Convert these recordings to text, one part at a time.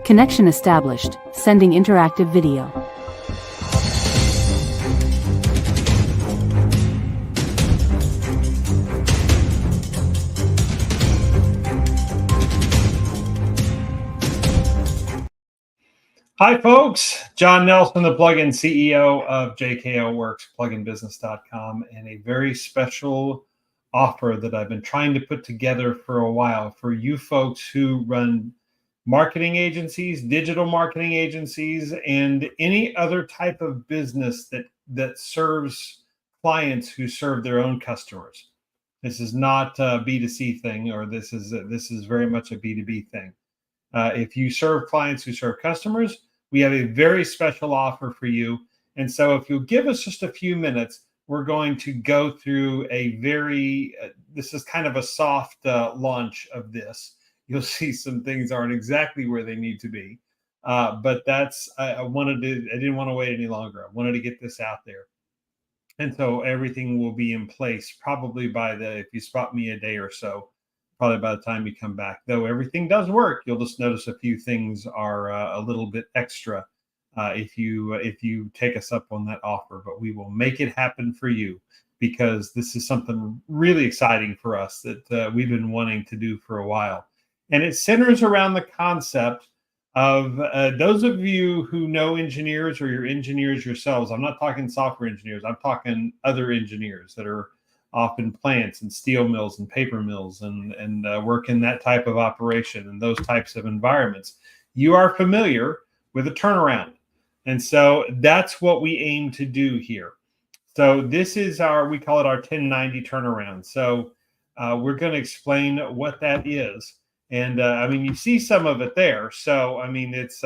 Connection established. Sending interactive video. Hi, folks. John Nelson, the plugin CEO of JKO Works, pluginbusiness.com, and a very special offer that I've been trying to put together for a while for you folks who run marketing agencies, digital marketing agencies, and any other type of business that serves clients who serve their own customers. This is not a B2C thing, or this is very much a B2B thing. If you serve clients who serve customers, we have a very special offer for you. And so if you'll give us just a few minutes, we're going to go through a this is kind of a soft launch of this. You'll see some things aren't exactly where they need to be. But I didn't want to wait any longer. I wanted to get this out there. And so everything will be in place probably if you spot me a day or so, probably by the time you come back. Though everything does work, you'll just notice a few things are a little bit extra if you take us up on that offer. But we will make it happen for you, because this is something really exciting for us that we've been wanting to do for a while. And it centers around the concept of those of you who know engineers, or you're engineers yourselves. I'm not talking software engineers. I'm talking other engineers that are off in plants and steel mills and paper mills and work in that type of operation and those types of environments. You are familiar with a turnaround. And so that's what we aim to do here. So this is we call it our 1090 turnaround. So we're going to explain what that is. And I mean, you see some of it there. So, I mean, it's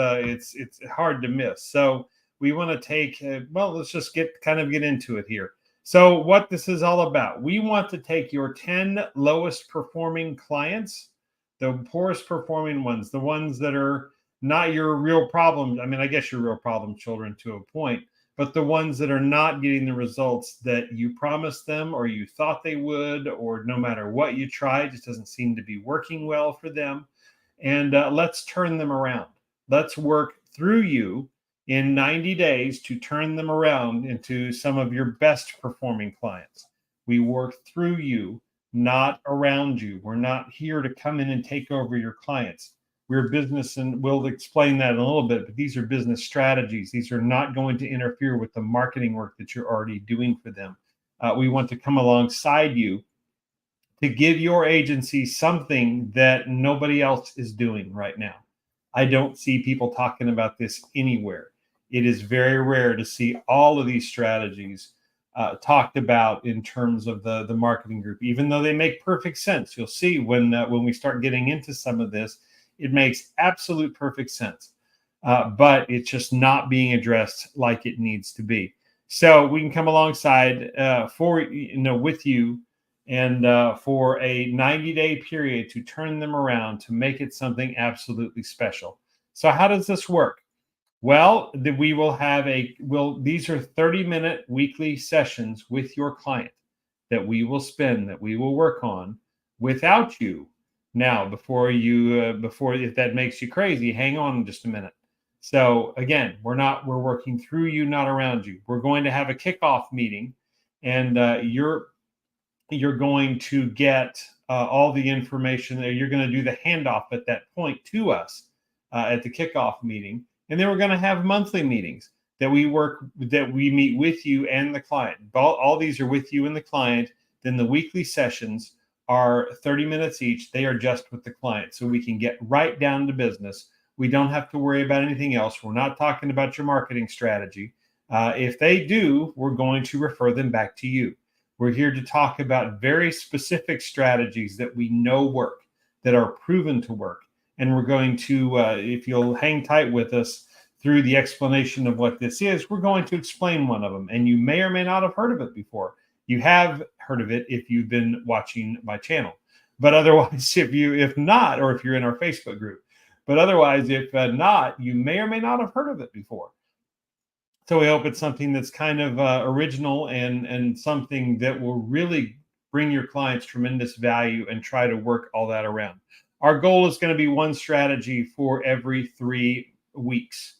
hard to miss. So we want to take, let's just get into it here. So what this is all about, we want to take your 10 lowest performing clients, the poorest performing ones, the ones that are not your real problem. I mean, I guess your real problem children to a point, but the ones that are not getting the results that you promised them, or you thought they would, or no matter what you try, it just doesn't seem to be working well for them. And let's turn them around. Let's work through you in 90 days to turn them around into some of your best performing clients. We work through you, not around you. We're not here to come in and take over your clients. We're business, and we'll explain that in a little bit, but these are business strategies. These are not going to interfere with the marketing work that you're already doing for them. We want to come alongside you to give your agency something that nobody else is doing right now. I don't see people talking about this anywhere. It is very rare to see all of these strategies talked about in terms of the marketing group, even though they make perfect sense. You'll see when we start getting into some of this, it makes absolute perfect sense, but it's just not being addressed like it needs to be. So we can come alongside with you, and for a 90-day period to turn them around, to make it something absolutely special. So how does this work? Well, we will have these are 30-minute weekly sessions with your client that we will work on without you. Now, before if that makes you crazy, hang on just a minute. So again, we're working through you, not around you. We're going to have a kickoff meeting, and you're going to get all the information there. You're going to do the handoff at that point to us at the kickoff meeting. And then we're going to have monthly meetings that we meet with you and the client. All these are with you and the client. Then the weekly sessions are 30 minutes each. They are just with the client, so we can get right down to business. We don't have to worry about anything else. We're not talking about your marketing strategy. If they do, we're going to refer them back to you. We're here to talk about very specific strategies that we know work, that are proven to work. And we're going to, if you'll hang tight with us through the explanation of what this is, we're going to explain one of them. And you may or may not have heard of it before. You have heard of it if you've been watching my channel. But otherwise, if not, or if you're in our Facebook group. But otherwise, if not, you may or may not have heard of it before. So we hope it's something that's kind of original and something that will really bring your clients tremendous value, and try to work all that around. our goal is going to be one strategy for every 3 weeks.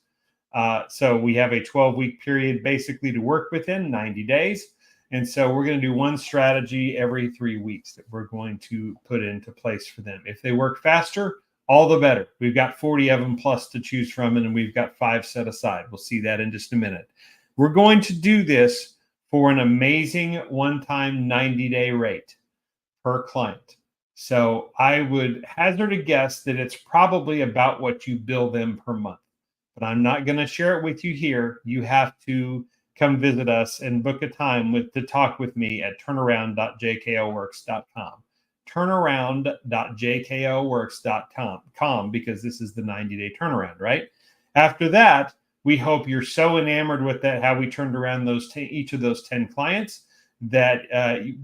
So we have a 12-week period basically to work within, 90 days. And so we're going to do one strategy every 3 weeks that we're going to put into place for them. If they work faster, all the better. We've got 40 of them plus to choose from, and we've got 5 set aside. We'll see that in just a minute. We're going to do this for an amazing one-time 90-day rate per client. So I would hazard a guess that it's probably about what you bill them per month. But I'm not going to share it with you here. You have to come visit us and book a time to talk with me at turnaround.jkoworks.com. Turnaround.jkoworks.com, because this is the 90-day turnaround, right? After that, we hope you're so enamored with that, how we turned around each of those 10 clients, that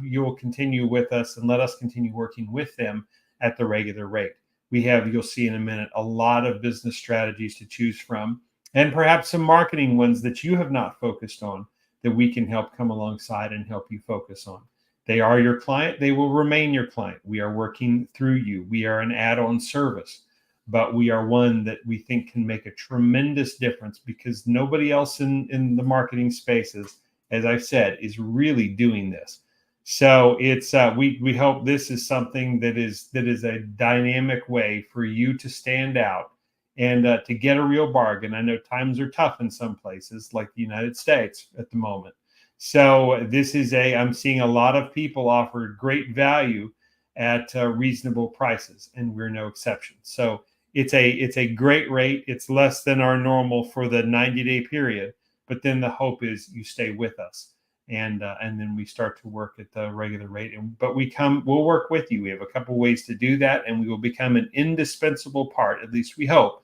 you will continue with us and let us continue working with them at the regular rate. We have, you'll see in a minute, a lot of business strategies to choose from, and perhaps some marketing ones that you have not focused on that we can help come alongside and help you focus on. They are your client. They will remain your client. We are working through you. We are an add-on service, but we are one that we think can make a tremendous difference, because nobody else in the marketing spaces, as I've said, is really doing this. So it's we hope this is something that is a dynamic way for you to stand out and to get a real bargain. I know times are tough in some places, like the United States at the moment. So this is I'm seeing a lot of people offer great value at reasonable prices, and we're no exception. So it's a great rate. It's less than our normal for the 90-day period, but then the hope is you stay with us. And then we start to work at the regular rate. But we'll work with you. We have a couple ways to do that, and we will become an indispensable part, at least we hope,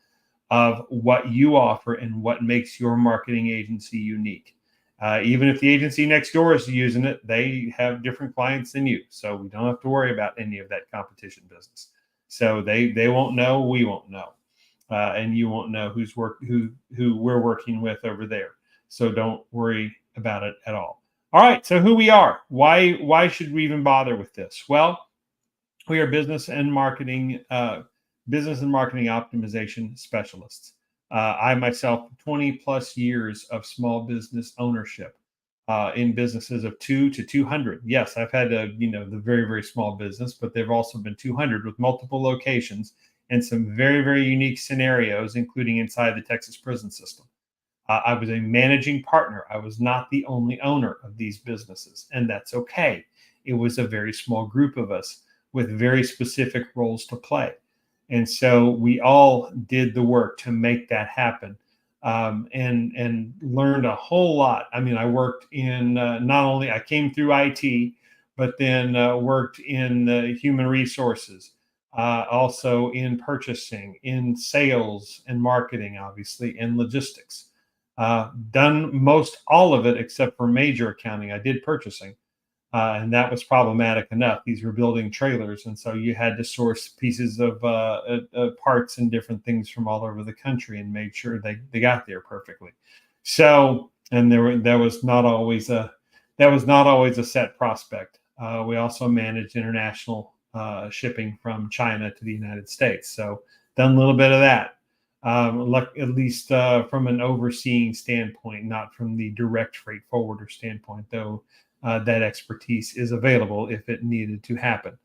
of what you offer and what makes your marketing agency unique. Even if the agency next door is using it, they have different clients than you, so we don't have to worry about any of that competition business. So they won't know, we won't know, and you won't know who we're working with over there. So don't worry about it at all. All right, so who we are. Why should we even bother with this? Well, we are business and marketing optimization specialists. I myself, 20 plus years of small business ownership in businesses of 2 to 200. Yes, I've had the very, very small business, but they've also been 200 with multiple locations and some very, very unique scenarios, including inside the Texas prison system. I was a managing partner. I was not the only owner of these businesses, and that's okay. It was a very small group of us with very specific roles to play. And so we all did the work to make that happen, and learned a whole lot. I mean, I worked in not only I came through IT, but then worked in human resources, also in purchasing, in sales and marketing, obviously, and logistics. Done most all of it except for major accounting. I did purchasing. And that was problematic enough. These were building trailers, and so you had to source pieces of parts and different things from all over the country and made sure they got there perfectly. So, and that was not always a set prospect. We also managed international shipping from China to the United States. So, done a little bit of that. At least from an overseeing standpoint, not from the direct freight forwarder standpoint, though. That expertise is available if it needed to happen.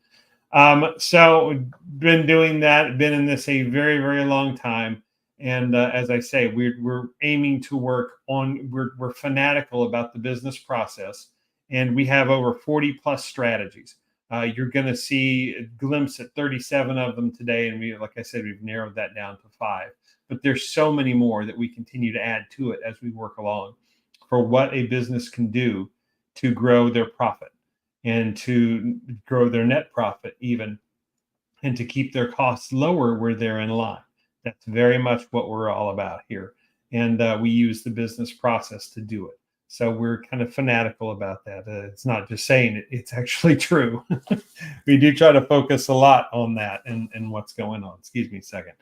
So been doing that, been in this a very, very long time. And as I say, we're aiming to work on, we're fanatical about the business process, and we have over 40 plus strategies. You're going to see a glimpse at 37 of them today. And like I said, we've narrowed that down to 5, but there's so many more that we continue to add to it as we work along for what a business can do to grow their profit and to grow their net profit even, and to keep their costs lower where they're in line. That's very much what we're all about here. And we use the business process to do it. So we're kind of fanatical about that. It's not just saying it, it's actually true. We do try to focus a lot on that and what's going on. Excuse me a second.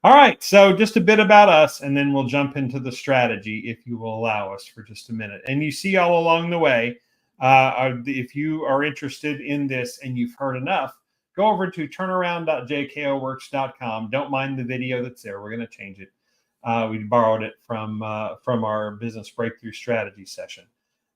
All right, so just a bit about us, and then we'll jump into the strategy if you will allow us for just a minute. And you see all along the way, if you are interested in this and you've heard enough, go over to turnaround.jkoworks.com. Don't mind the video that's there. We're going to change it. We borrowed it from our business breakthrough strategy session.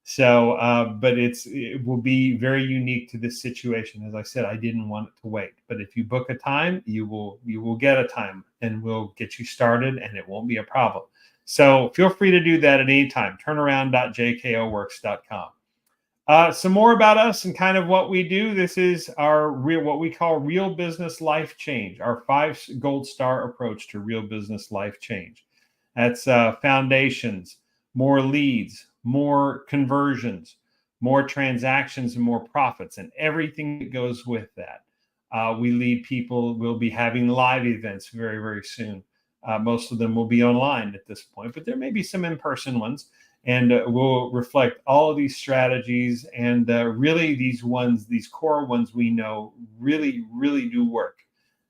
So, but it will be very unique to this situation. As I said, I didn't want it to wait. But if you book a time, you will get a time, and we'll get you started, and it won't be a problem. So feel free to do that at any time. Turnaround.jkoworks.com. Some more about us and kind of what we do. This is our what we call real business life change, our 5 gold star approach to real business life change. That's foundations, more leads, more conversions, more transactions, and more profits, and everything that goes with that. We lead people. We'll be having live events very, very soon. Most of them will be online at this point, but there may be some in-person ones, and we'll reflect all of these strategies, and really these core ones we know really, really do work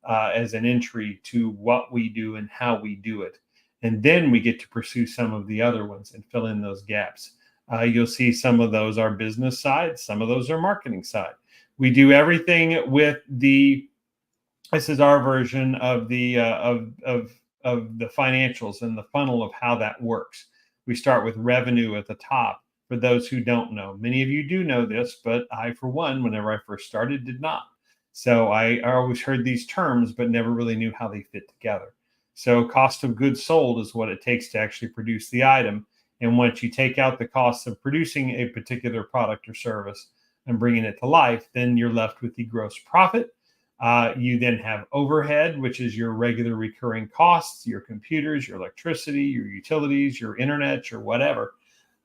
as an entry to what we do and how we do it. And then we get to pursue some of the other ones and fill in those gaps. You'll see some of those are business side, some of those are marketing side. We do everything with this is our version of the financials and the funnel of how that works. We start with revenue at the top. For those who don't know, many of you do know this, but I, for one, whenever I first started, did not. So I always heard these terms, but never really knew how they fit together. So cost of goods sold is what it takes to actually produce the item. And once you take out the cost of producing a particular product or service and bringing it to life, then you're left with the gross profit. You then have overhead, which is your regular recurring costs, your computers, your electricity, your utilities, your internet, your whatever.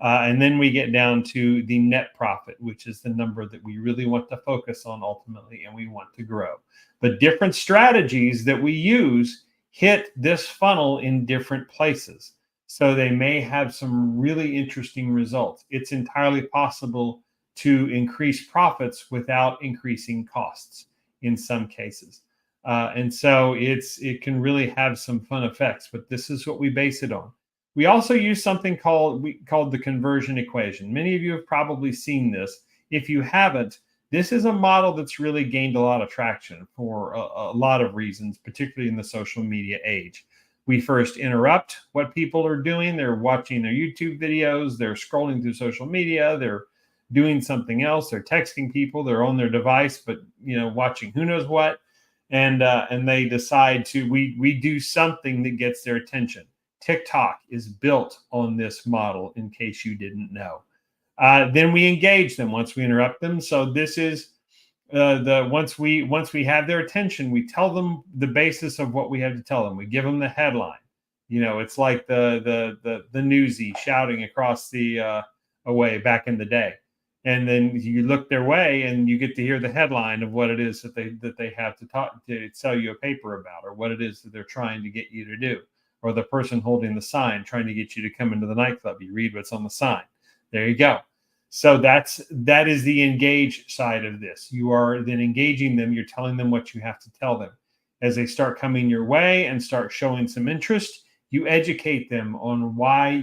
And then we get down to the net profit, which is the number that we really want to focus on ultimately, and we want to grow. But different strategies that we use hit this funnel in different places. So they may have some really interesting results. It's entirely possible to increase profits without increasing costs in some cases. And so it can really have some fun effects, but this is what we base it on. We also use something called the conversion equation. Many of you have probably seen this. If you haven't, this is a model that's really gained a lot of traction for a lot of reasons, particularly in the social media age. We first interrupt what people are doing. They're watching their YouTube videos. They're scrolling through social media. They're doing something else. They're texting people. They're on their device, but watching who knows what. And they decide we do something that gets their attention. TikTok is built on this model, in case you didn't know. Then we engage them once we interrupt them. So this is once we have their attention, we tell them the basis of what we have to tell them. We give them the headline. It's like the newsie shouting across the away back in the day. And then you look their way and you get to hear the headline of what it is that they have to sell you a paper about, or what it is that they're trying to get you to do, or the person holding the sign trying to get you to come into the nightclub. You read what's on the sign. There you go. So that is the engage side of this. You are then engaging them. You're telling them what you have to tell them. As they start coming your way and start showing some interest, you educate them on why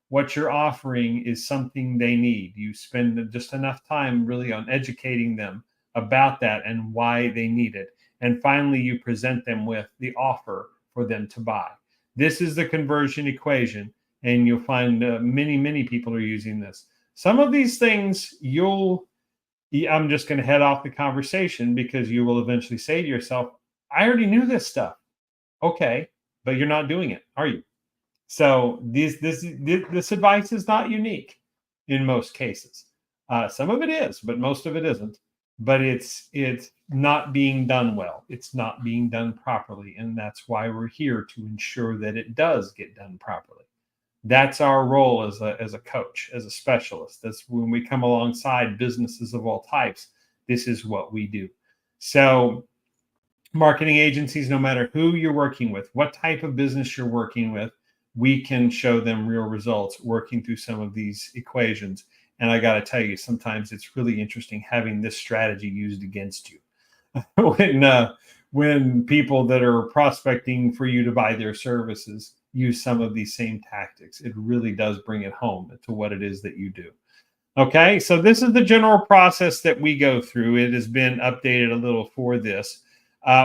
what you're offering is something they need. You spend just enough time really on educating them about that and why they need it. And finally, you present them with the offer for them to buy. This is the conversion equation, and you'll find many, many people are using this. Some of these things I'm just going to head off the conversation, because you will eventually say to yourself, I already knew this stuff. Okay, but you're not doing it, are you? So this advice is not unique in most cases. Some of it is, but most of it isn't. But it's not being done well. It's not being done properly. And that's why we're here, to ensure that it does get done properly. That's our role as a coach, as a specialist. That's when we come alongside businesses of all types. This is what we do. So marketing agencies, no matter who you're working with, what type of business you're working with, we can show them real results working through some of these equations. And I got to tell you, sometimes it's really interesting having this strategy used against you. When people that are prospecting for you to buy their services use some of these same tactics, it really does bring it home to what it is that you do. Okay, so this is the general process that we go through. It has been updated a little for this.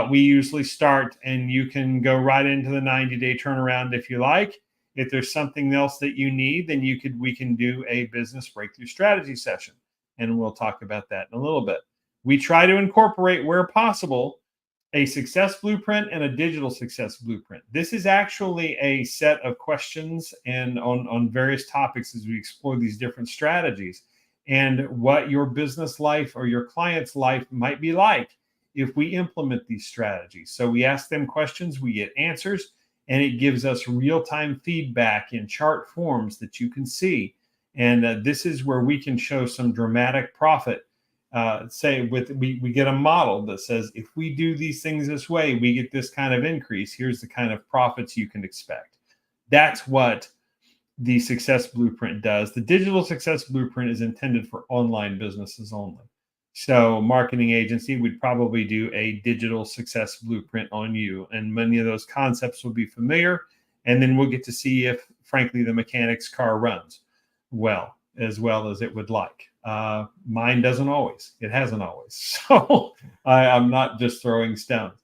We usually start, and you can go right into the 90-day turnaround if you like. If there's something else that you need, then we can do a business breakthrough strategy session, and we'll talk about that in a little bit. We try to incorporate where possible a success blueprint and a digital success blueprint. This is actually a set of questions and on various topics as we explore these different strategies and what your business life or your client's life might be like if we implement these strategies. So we ask them questions, we get answers, and it gives us real-time feedback in chart forms that you can see. And this is where we can show some dramatic profit. We get a model that says if we do these things this way, we get this kind of increase. Here's the kind of profits you can expect. That's what the success blueprint does. The digital success blueprint is intended for online businesses only. So marketing agency would probably do a digital success blueprint on you, and many of those concepts will be familiar. And then we'll get to see if, frankly, the mechanic's car runs well as it would like. Mine doesn't always. It hasn't always. So I'm not just throwing stones.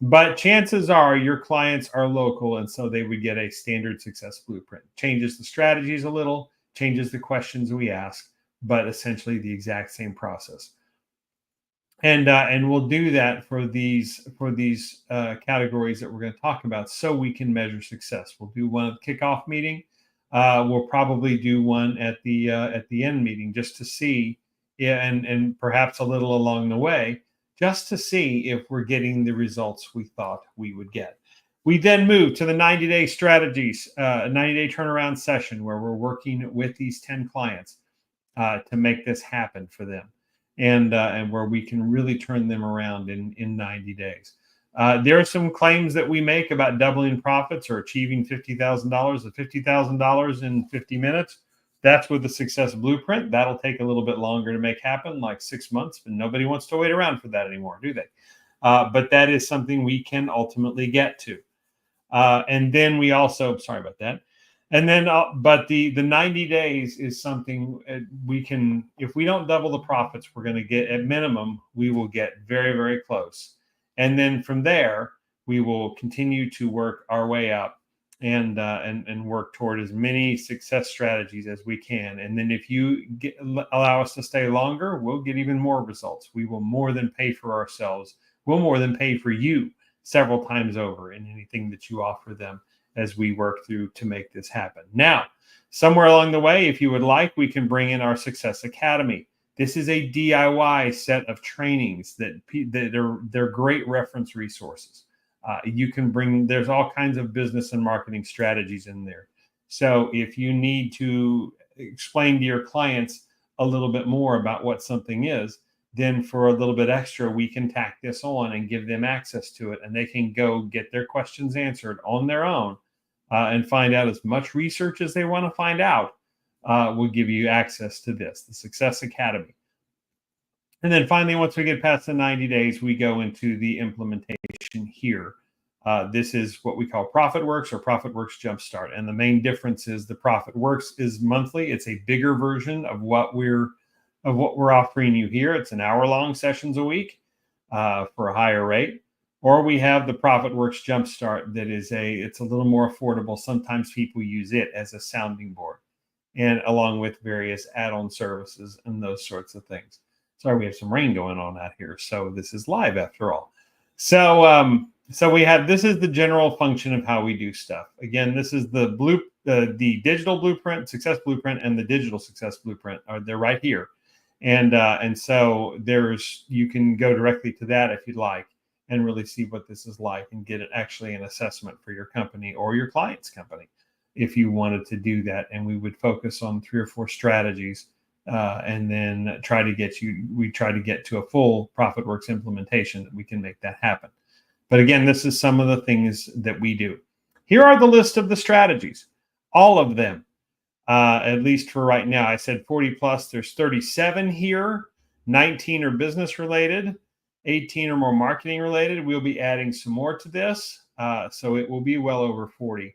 But chances are your clients are local, and so they would get a standard success blueprint. Changes the strategies a little, changes the questions we ask, but essentially the exact same process. And we'll do that for these categories that we're going to talk about, so we can measure success. We'll do one at the kickoff meeting. We'll probably do one at the end meeting just to see, and perhaps a little along the way, just to see if we're getting the results we thought we would get. We then move to the 90-day strategies, 90-day turnaround session where we're working with these 10 clients to make this happen for them, and where we can really turn them around in 90 days. There are some claims that we make about doubling profits or achieving $50,000 to $50,000 in 50 minutes. That's with the success blueprint. That'll take a little bit longer to make happen, like 6 months, but nobody wants to wait around for that anymore, do they? But that is something we can ultimately get to. And then we also, sorry about that. And then, but the 90 days is something we can, if we don't double the profits, we're going to get, at minimum, we will get very, very close. And then from there, we will continue to work our way up and work toward as many success strategies as we can. And then if you allow us to stay longer, we'll get even more results. We will more than pay for ourselves. We'll more than pay for you several times over in anything that you offer them as we work through to make this happen. Now, somewhere along the way, if you would like, we can bring in our Success Academy. This is a DIY set of trainings that they're great reference resources. You can bring, there's all kinds of business and marketing strategies in there. So if you need to explain to your clients a little bit more about what something is, then for a little bit extra, we can tack this on and give them access to it, and they can go get their questions answered on their own and find out as much research as they want to find out. We'll give you access to this, the Success Academy. And then finally, once we get past the 90 days, we go into the implementation here. This is what we call ProfitWorks or ProfitWorks Jumpstart. And the main difference is the ProfitWorks is monthly. It's a bigger version of what we're offering you here. It's an hour-long sessions a week for a higher rate. Or we have the ProfitWorks Jumpstart that is it's a little more affordable. Sometimes people use it as a sounding board, and along with various add-on services and those sorts of things. Sorry, we have some rain going on out here, so this is live after all. So we have, this is the general function of how we do stuff. Again, this is the digital blueprint, success blueprint, and the digital success blueprint. They're right here. And so you can go directly to that if you'd like and really see what this is like and get actually an assessment for your company or your client's company if you wanted to do that. And we would focus on 3 or 4 strategies and then try to get to a full ProfitWorks implementation that we can make that happen. But again, this is some of the things that we do. Here are the list of the strategies, all of them. At least for right now. I said 40 plus. There's 37 here. 19 are business related. 18 are more marketing related. We'll be adding some more to this. So it will be well over 40.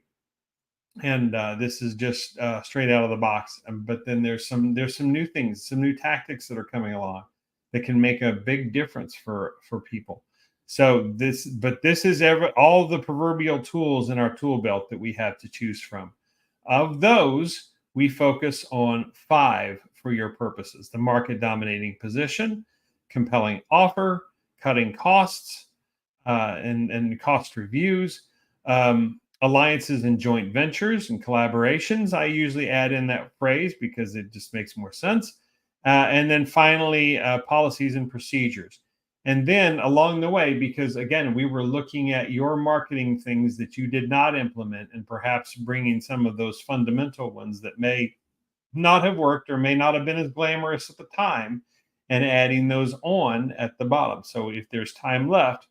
And this is just straight out of the box. But then there's some new things, some new tactics that are coming along that can make a big difference for people. So this is all the proverbial tools in our tool belt that we have to choose from. Of those, we focus on 5 for your purposes: the market dominating position, compelling offer, cutting costs, and cost reviews, alliances and joint ventures and collaborations. I usually add in that phrase because it just makes more sense. And then finally, policies and procedures. And then along the way, because again, we were looking at your marketing things that you did not implement and perhaps bringing some of those fundamental ones that may not have worked or may not have been as glamorous at the time, and adding those on at the bottom. So if there's time left,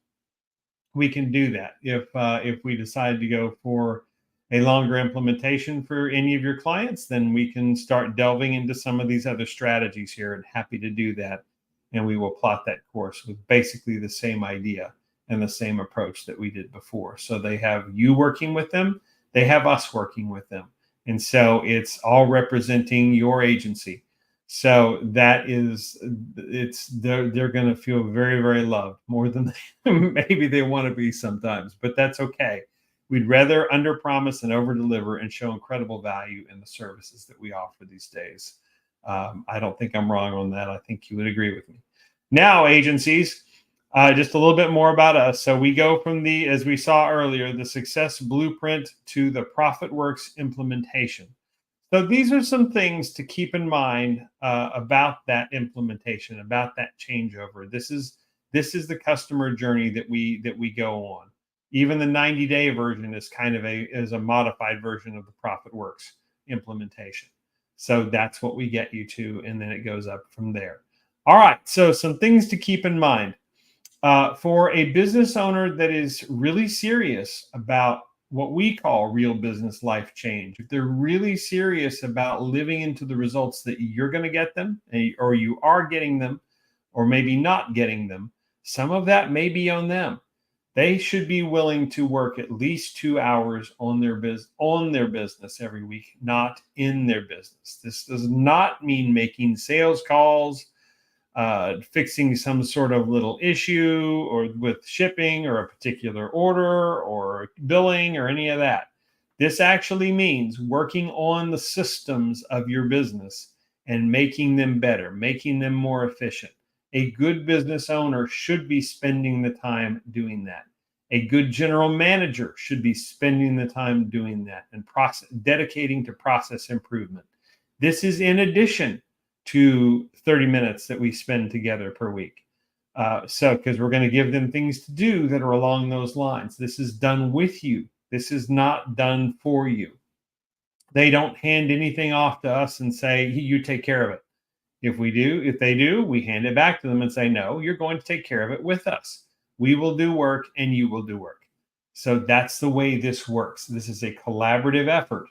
we can do that. If we decide to go for a longer implementation for any of your clients, then we can start delving into some of these other strategies here, and happy to do that. And we will plot that course with basically the same idea and the same approach that we did before. So they have you working with them, they have us working with them. And so it's all representing your agency. So that is, they're going to feel very, very loved, more than maybe they want to be sometimes, but that's okay. We'd rather under promise and over deliver and show incredible value in the services that we offer these days. I don't think I'm wrong on that. I think you would agree with me. Now, agencies, just a little bit more about us. So we go from as we saw earlier, the success blueprint to the ProfitWorks implementation. So these are some things to keep in mind about that implementation, about that changeover. This is the customer journey that we go on. Even the 90-day version is kind of a modified version of the ProfitWorks implementation. So that's what we get you to, and then it goes up from there. All right, so some things to keep in mind. For a business owner that is really serious about what we call real business life change, if they're really serious about living into the results that you're going to get them, or you are getting them, or maybe not getting them, some of that may be on them. They should be willing to work at least 2 hours on their business every week, not in their business. This does not mean making sales calls, fixing some sort of little issue or with shipping or a particular order or billing or any of that. This actually means working on the systems of your business and making them better, making them more efficient. A good business owner should be spending the time doing that. A good general manager should be spending the time doing that and dedicating to process improvement. This is in addition to 30 minutes that we spend together per week. Because we're going to give them things to do that are along those lines. This is done with you. This is not done for you. They don't hand anything off to us and say, you take care of it. If they do, we hand it back to them and say, no, you're going to take care of it with us. We will do work and you will do work. So that's the way this works. This is a collaborative effort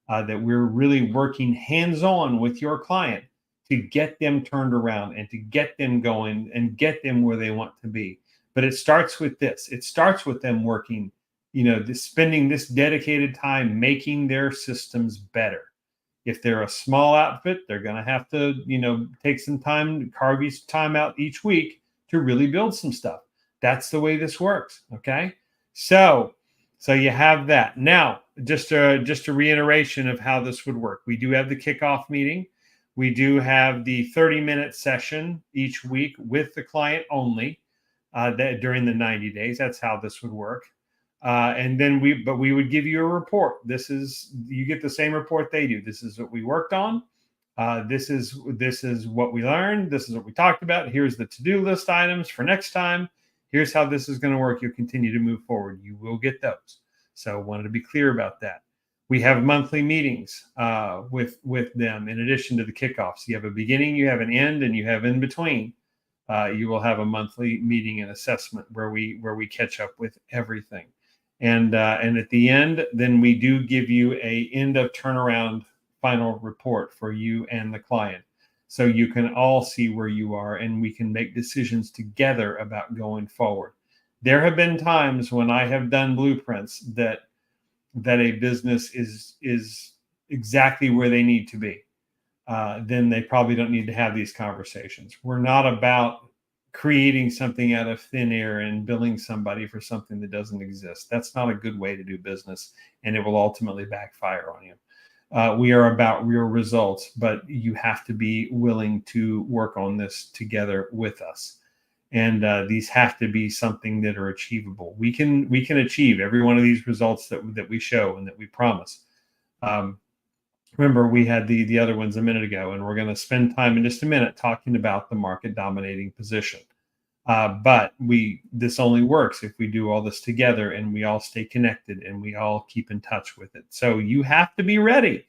that we're really working hands-on with your client to get them turned around and to get them going and get them where they want to be. But it starts with this. It starts with them working, spending this dedicated time making their systems better. If they're a small outfit, they're going to have to, take some time, carve time out each week to really build some stuff. That's the way this works. Okay. So you have that. Now, just a reiteration of how this would work. We do have the kickoff meeting. We do have the 30-minute session each week with the client only during the 90 days. That's how this would work. And then we would give you a report. You get the same report they do. This is what we worked on. This is what we learned. This is what we talked about. Here's the to-do list items for next time. Here's how this is going to work. You'll continue to move forward. You will get those. So wanted to be clear about that. We have monthly meetings with them in addition to the kickoffs. You have a beginning, you have an end, and you have in between. You will have a monthly meeting and assessment where we catch up with everything. And at the end, then we do give you a end of turnaround final report for you and the client. So you can all see where you are and we can make decisions together about going forward. There have been times when I have done blueprints that that a business is exactly where they need to be, then they probably don't need to have these conversations. We're not about creating something out of thin air and billing somebody for something that doesn't exist. That's not a good way to do business, and it will ultimately backfire on you. We are about real results, but you have to be willing to work on this together with us. And these have to be something that are achievable. We can achieve every one of these results that we show and that we promise. Remember, we had the other ones a minute ago, and we're going to spend time in just a minute talking about the market dominating position. But this only works if we do all this together and we all stay connected and we all keep in touch with it. So you have to be ready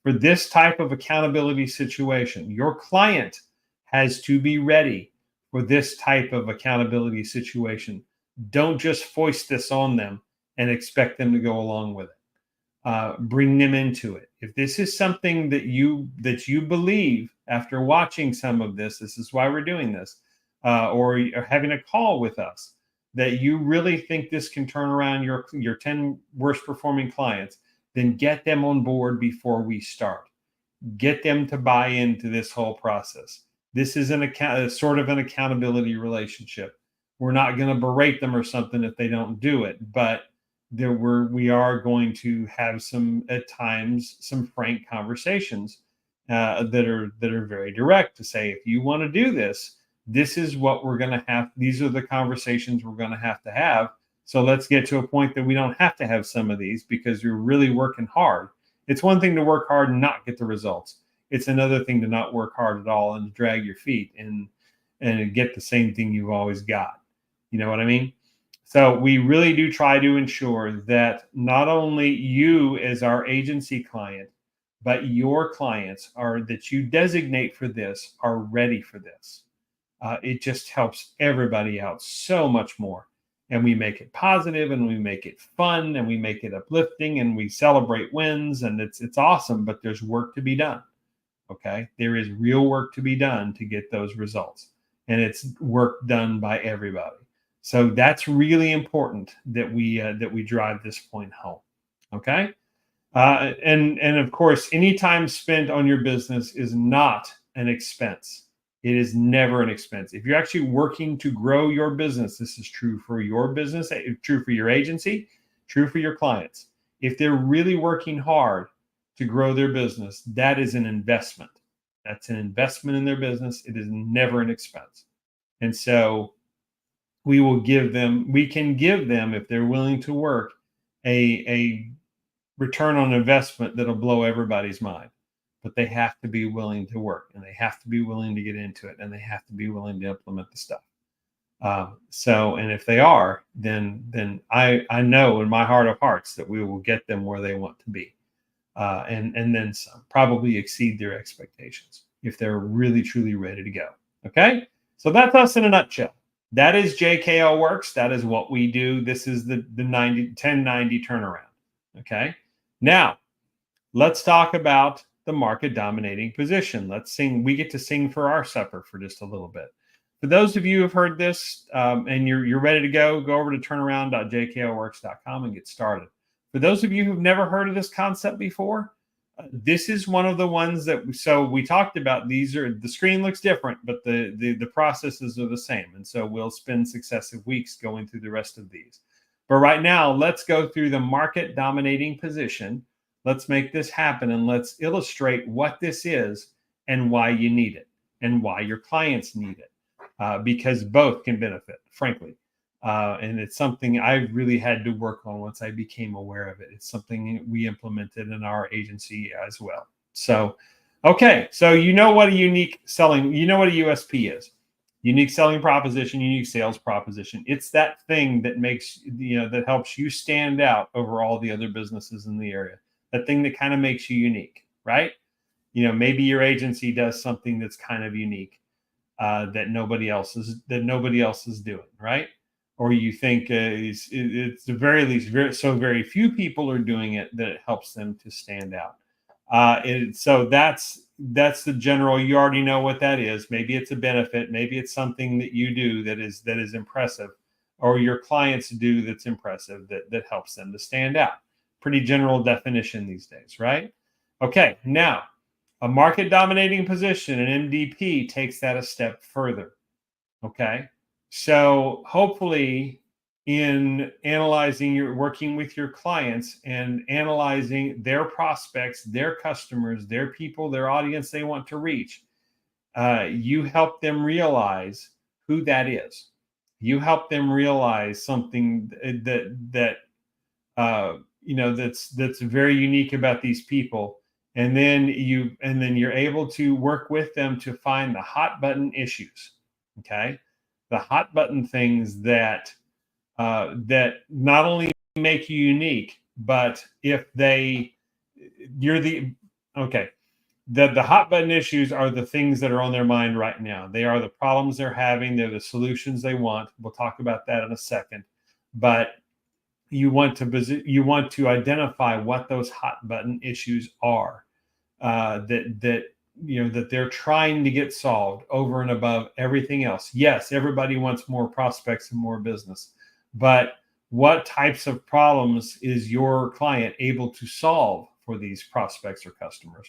for this type of accountability situation. Your client has to be ready for this type of accountability situation. Don't just foist this on them and expect them to go along with it. Bring them into it. If this is something that you believe after watching some of this is why we're doing this, or having a call with us, that you really think this can turn around your 10 worst performing clients, then get them on board before we start. Get them to buy into this whole process. This is sort of an accountability relationship. We're not going to berate them or something if they don't do it, but we are going to have at times some frank conversations that are very direct to say, if you want to do this, this is what we're going to have. These are the conversations we're going to have. So let's get to a point that we don't have to have some of these because you're really working hard. It's one thing to work hard and not get the results. It's another thing to not work hard at all and drag your feet and get the same thing you've always got. You know what I mean? So we really do try to ensure that not only you as our agency client, but your clients that you designate for this are ready for this. It just helps everybody out so much more. And we make it positive and we make it fun and we make it uplifting and we celebrate wins, and it's awesome, but there's work to be done. Okay. There is real work to be done to get those results, and it's work done by everybody. So that's really important that we drive this point home. Okay. And of course, any time spent on your business is not an expense. It is never an expense. If you're actually working to grow your business, this is true for your business, true for your agency, true for your clients. If they're really working hard to grow their business, that is an investment. That's an investment in their business. It is never an expense. And so we can give them, if they're willing to work, a return on investment that'll blow everybody's mind. But they have to be willing to work, and they have to be willing to get into it, and they have to be willing to implement the stuff. And if they are, then I know in my heart of hearts that we will get them where they want to be, and then some, probably exceed their expectations if they're really truly ready to go. Okay, so that's us in a nutshell. That is JKL Works. That is what we do. This is the 1090 turnaround. Okay, now let's talk about the market dominating position. Let's sing. We get to sing for our supper for just a little bit. For those of you who have heard this and you're ready to go over to turnaround.jklworks.com and get started. For those of you who've never heard of this concept before, this is one of the ones so we talked about. The screen looks different, but the processes are the same. And so we'll spend successive weeks going through the rest of these. But right now, let's go through the market dominating position. Let's make this happen, and let's illustrate what this is and why you need it and why your clients need it, because both can benefit, frankly. And it's something I really had to work on once I became aware of it. It's something we implemented in our agency as well. So, okay. So you know what a USP is. Unique selling proposition, unique sales proposition. It's that thing that makes, that helps you stand out over all the other businesses in the area. That thing that kind of makes you unique, right? Maybe your agency does something that's kind of unique that nobody else is doing, right? Or you think it's the very least very few people are doing it that it helps them to stand out. So that's the general. You already know what that is. Maybe it's a benefit. Maybe it's something that you do that is impressive, or your clients do that's impressive that helps them to stand out. pretty general definition these days, right? Okay, now a market dominating position, an MDP, takes that a step further. Okay, so hopefully in analyzing your working with your clients and analyzing their prospects, their customers, their people, their audience they want to reach, you help them realize who that is. You help them realize something that's very unique about these people, and then you're able to work with them to find the hot button issues. Okay, the hot button things that not only make you unique, but if they you're the okay the hot button issues are the things that are on their mind right now. They are the problems they're having. They're the solutions they want. We'll talk about that in a second. But you want to identify what those hot button issues are, that they're trying to get solved over and above everything else. Yes, everybody wants more prospects and more business, but what types of problems is your client able to solve for these prospects or customers?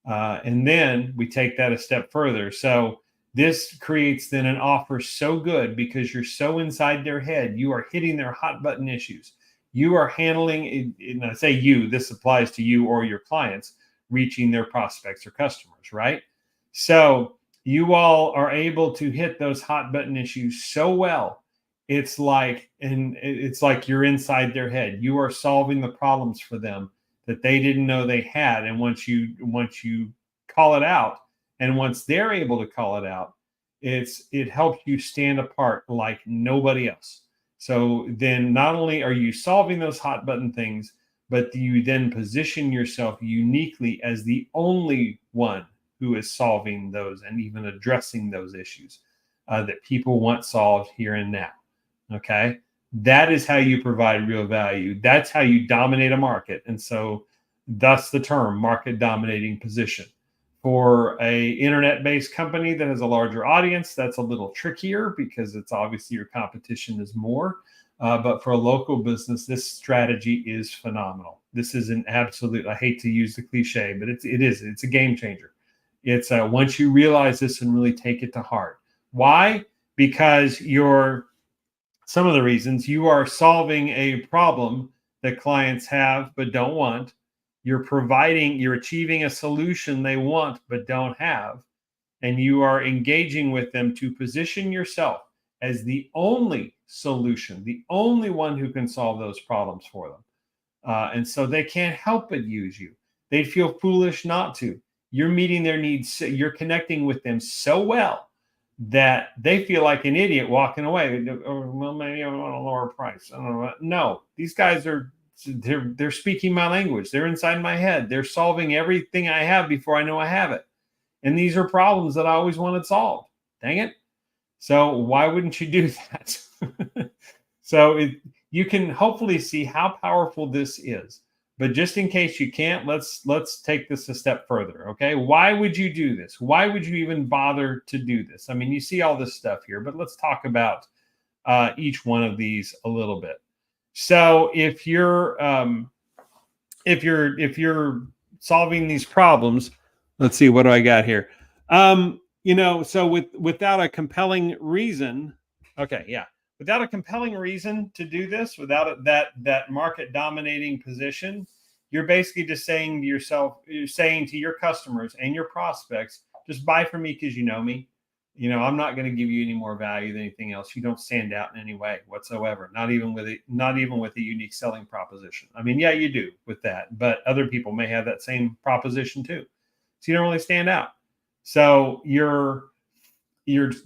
And then we take that a step further. So this creates then an offer so good because you're so inside their head. You are hitting their hot button issues. You are handling, and I say you, this applies to you or your clients, reaching their prospects or customers, right? So you all are able to hit those hot button issues so well. It's like you're inside their head. You are solving the problems for them that they didn't know they had. And once you call it out, and once they're able to call it out, it helps you stand apart like nobody else. So then not only are you solving those hot button things, but you then position yourself uniquely as the only one who is solving those and even addressing those issues that people want solved here and now. Okay. That is how you provide real value. That's how you dominate a market. And so thus the term market dominating position. For a internet-based company that has a larger audience, that's a little trickier because it's obviously your competition is more. But for a local business, this strategy is phenomenal. This is an absolute, I hate to use the cliche, but it's a game changer. It's once you realize this and really take it to heart. Why? Because some of the reasons you are solving a problem that clients have but don't want. You're achieving a solution they want but don't have, and you are engaging with them to position yourself as the only solution, the only one who can solve those problems for them. And so they can't help but use you. They'd feel foolish not to. You're meeting their needs. You're connecting with them so well that they feel like an idiot walking away. Or, well, maybe I want a lower price. I don't know. No, these guys they're speaking my language. They're inside my head. They're solving everything I have before I know I have it. And these are problems that I always wanted solved. Dang it. So why wouldn't you do that? You can hopefully see how powerful this is. But just in case you can't, let's take this a step further. Okay. Why would you do this? Why would you even bother to do this? I mean, you see all this stuff here, but let's talk about each one of these a little bit. So if you're solving these problems, let's see, what do I got here? So without a compelling reason, without a compelling reason to do this, without that market dominating position, you're basically just saying to yourself, you're saying to your customers and your prospects, just buy from me because you know me. I'm not going to give you any more value than anything else. You don't stand out in any way whatsoever. Not even with a unique selling proposition. I mean, yeah, you do with that, but other people may have that same proposition too. So you don't really stand out. So you're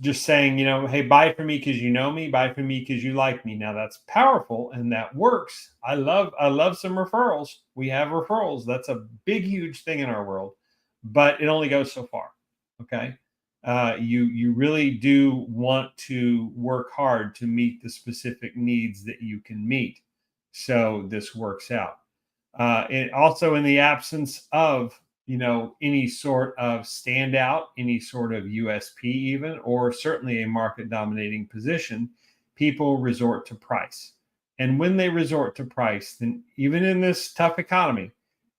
just saying, hey, buy from me because you know me, buy from me because you like me. Now that's powerful and that works. I love some referrals. We have referrals. That's a big, huge thing in our world, but it only goes so far. Okay. You really do want to work hard to meet the specific needs that you can meet. So this works out. And also in the absence of, any sort of standout, any sort of USP even, or certainly a market dominating position, people resort to price. And when they resort to price, then even in this tough economy,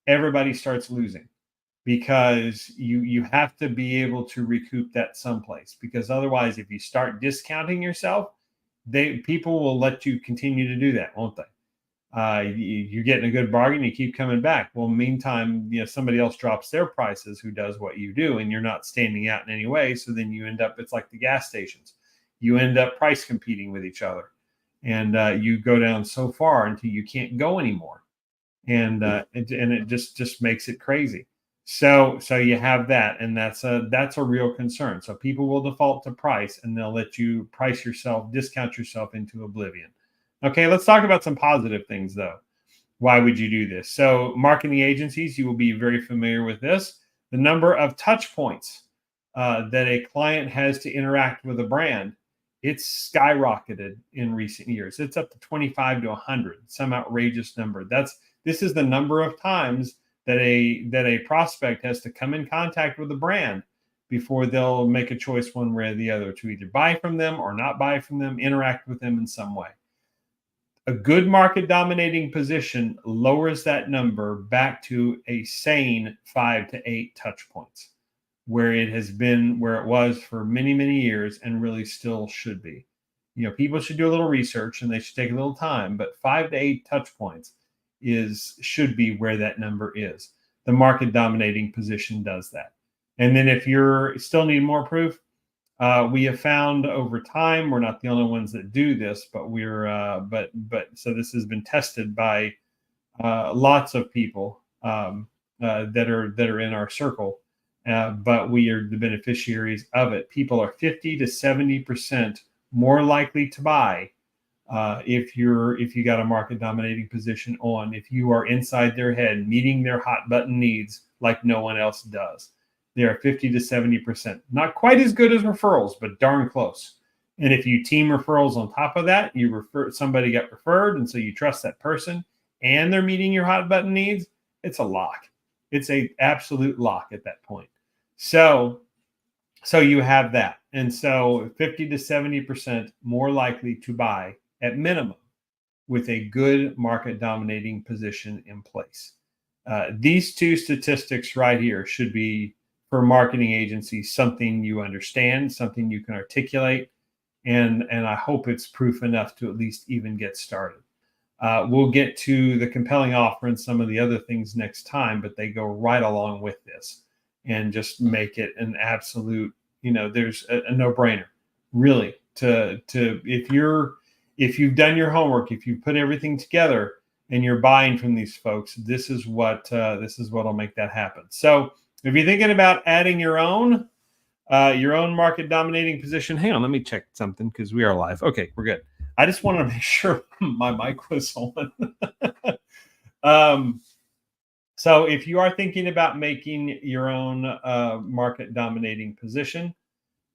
everybody starts losing, because you have to be able to recoup that someplace, because otherwise, if you start discounting yourself, people will let you continue to do that, won't they? You're getting a good bargain, you keep coming back. Well, meantime, somebody else drops their prices who does what you do, and you're not standing out in any way. So then you end up, it's like the gas stations. You end up price competing with each other, and you go down so far until you can't go anymore, and it just makes it crazy. So you have that, and that's a real concern. So people will default to price, and they'll let you price yourself, discount yourself into oblivion. Okay, let's talk about some positive things, though. Why would you do this? So marketing agencies, you will be very familiar with this. The number of touch points that a client has to interact with a brand, it's skyrocketed in recent years. It's up to 25 to 100, some outrageous number. This is the number of times that a prospect has to come in contact with a brand before they'll make a choice one way or the other to either buy from them or not buy from them, interact with them in some way. A good market dominating position lowers that number back to a sane 5 to 8 touch points, where it was for many, many years, and really still should be. People should do a little research and they should take a little time, but 5 to 8 touch points should be where that number is. The market dominating position does that. And then if you're still need more proof, we have found over time, we're not the only ones that do this, but so this has been tested by lots of people that are in our circle, but we are the beneficiaries of it. People are 50 to 70% more likely to buy if you got a market dominating position on, if you are inside their head, meeting their hot button needs like no one else does. They are 50 to 70%. Not quite as good as referrals, but darn close. And if you team referrals on top of that, somebody got referred, and so you trust that person, and they're meeting your hot button needs, it's a lock. It's a absolute lock at that point. So you have that. And so 50 to 70% more likely to buy at minimum with a good market dominating position in place. These two statistics right here should be, for marketing agencies, something you understand, something you can articulate, and I hope it's proof enough to at least even get started. We'll get to the compelling offer and some of the other things next time, but they go right along with this and just make it an absolute, there's a no-brainer, really. If you've done your homework, if you put everything together and you're buying from these folks, this is what'll make that happen. So if you're thinking about adding your own market dominating position, hang on, let me check something because we are live. Okay, we're good. I just wanted to make sure my mic was on. So if you are thinking about making your own market dominating position,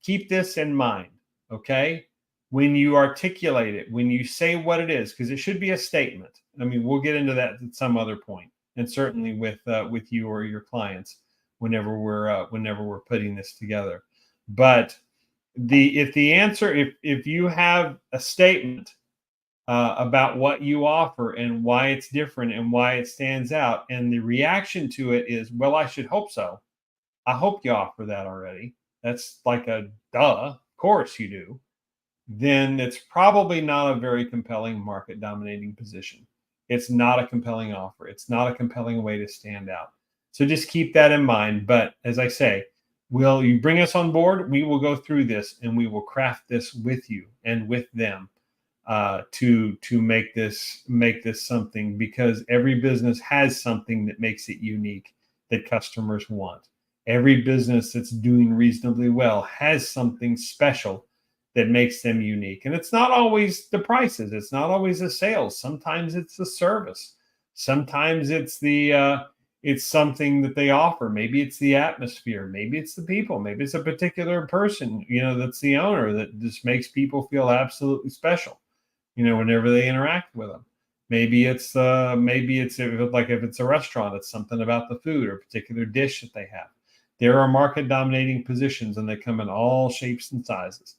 keep this in mind, okay? When you articulate it, when you say what it is, because it should be a statement. I mean, we'll get into that at some other point, and certainly with you or your clients whenever we're putting this together. But if you have a statement about what you offer and why it's different and why it stands out, and the reaction to it is, well, I should hope so. I hope you offer that already. That's like a duh. Of course you do. Then it's probably not a very compelling market dominating position. It's not a compelling offer. It's not a compelling way to stand out. So just keep that in mind. But as I say, will you bring us on board? We will go through this and we will craft this with you and with them to make this something, because every business has something that makes it unique that customers want. Every business that's doing reasonably well has something special that makes them unique. And it's not always the prices. It's not always the sales. Sometimes it's the service. Sometimes it's it's something that they offer. Maybe it's the atmosphere. Maybe it's the people. Maybe it's a particular person, that's the owner, that just makes people feel absolutely special, whenever they interact with them. Maybe it's if it's a restaurant, it's something about the food or a particular dish that they have. There are market dominating positions, and they come in all shapes and sizes.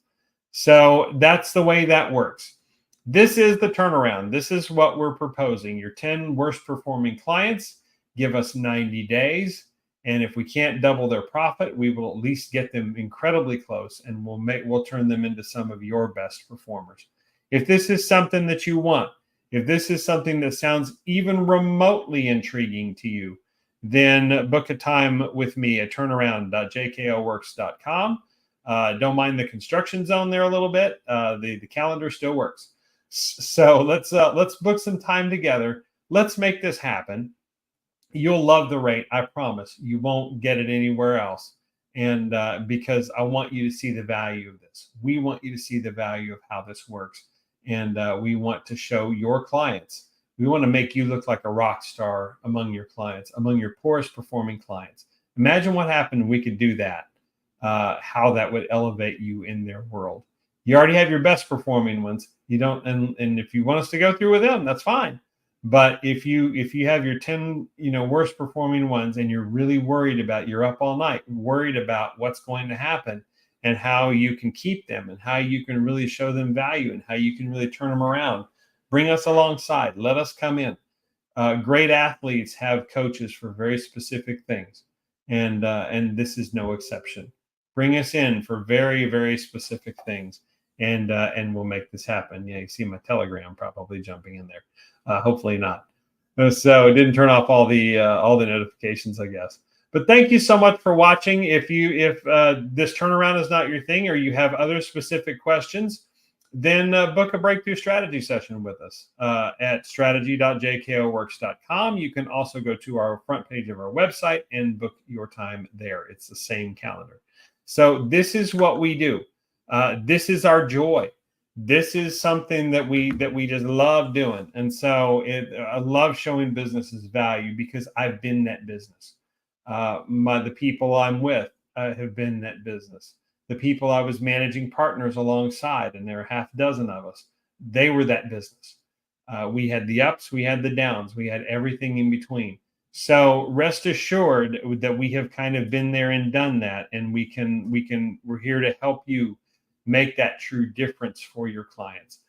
So that's the way that works. This is the turnaround. This is what we're proposing. Your 10 worst performing clients, give us 90 days. And if we can't double their profit, we will at least get them incredibly close, and we'll turn them into some of your best performers. If this is something that you want, if this is something that sounds even remotely intriguing to you, then book a time with me at turnaround.jkoworks.com. Don't mind the construction zone there a little bit. The calendar still works. So let's book some time together. Let's make this happen. You'll love the rate. I promise. You won't get it anywhere else. And because I want you to see the value of this. We want you to see the value of how this works. And we want to show your clients. We want to make you look like a rock star among your clients, among your poorest performing clients. Imagine what happened if we could do that, how that would elevate you in their world. You already have your best performing ones. You don't, and if you want us to go through with them, that's fine. But if you have your 10 worst performing ones, and you're really worried about, you're up all night worried about what's going to happen and how you can keep them and how you can really show them value and how you can really turn them around, bring us alongside. Let us come in. Great athletes have coaches for very specific things, and this is no exception. Bring us in for very, very specific things, and we'll make this happen. Yeah, you see my Telegram probably jumping in there. Hopefully not. So it didn't turn off all the notifications, I guess. But thank you so much for watching. If this turnaround is not your thing, or you have other specific questions, then book a breakthrough strategy session with us at strategy.jkoworks.com. You can also go to our front page of our website and book your time there. It's the same calendar. So this is what we do. This is our joy. This is something that we just love doing. And so I love showing businesses value because I've been that business. The people I'm with have been that business. The people I was managing partners alongside, and there are half a dozen of us, they were that business. We had the ups, we had the downs, we had everything in between. So rest assured that we have kind of been there and done that, and we're here to help you make that true difference for your clients.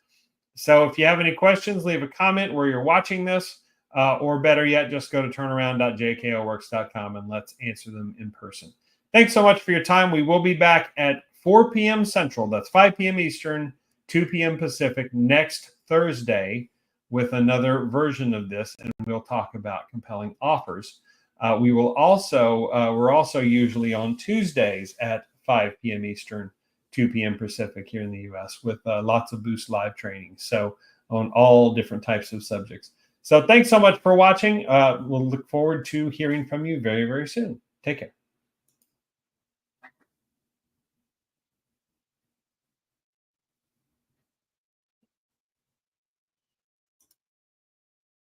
So if you have any questions, leave a comment where you're watching this, or better yet, just go to turnaround.jkoworks.com and let's answer them in person. Thanks so much for your time. We will be back at 4 p.m. Central. That's 5 p.m. Eastern, 2 p.m. Pacific next Thursday with another version of this, and we'll talk about compelling offers. We're also usually on Tuesdays at 5 p.m. Eastern, 2 p.m. Pacific here in the U.S. with lots of Boost Live training. So on all different types of subjects. So thanks so much for watching. We'll look forward to hearing from you very, very soon. Take care.